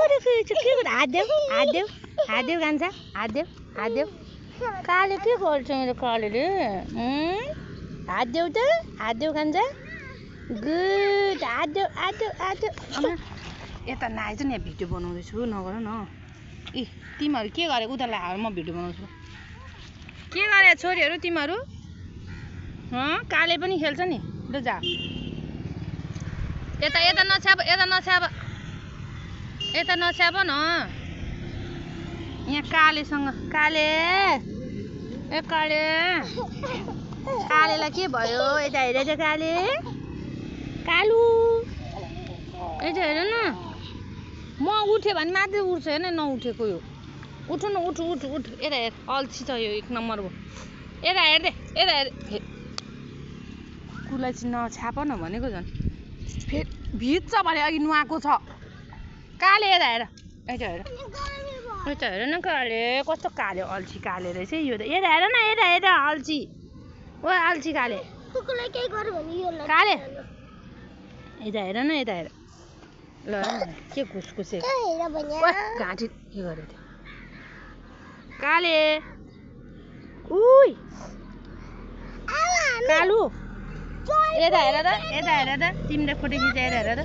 के हात देऊ कान्छ हात देऊ काले के गर्छ मेरो कालेले हात देऊ कान्छ गुड हात देऊ यता नआइज नि भिडियो बनाउँदैछु नगर न ए तिमीहरू के गरे उतालाई हाल म भिडियो बनाउँछु के गरे छोरीहरू तिमीहरू काले पनि खेल्छ नि ल जा यता नछ्याप न यहाँ कालेसँग काले ए कालेलाई के भयो यता हेर काले कालु यता हेर न म उठ्यो भने मात्रै उठ्छ हेर्न नउठेको यो उठ न उठ यता हेर अल्छी छ यो 1 नम्बरको यता हेर कुलाई चाहिँ नछाप न भनेको झन् भिज्छ भने अघि नुहाएको छ काले यता हेर न काले कस्तो काले अल्छी काले रहेछ यो त यता हेर न यता अल्छी ओ अल्छी काले काले यता हेर न यता हेर ल के घुसघुसे घाँटी के गर्यो त्यो काले उइ कालु यता हेर त तिमीले फोटो खिचाएर हेर त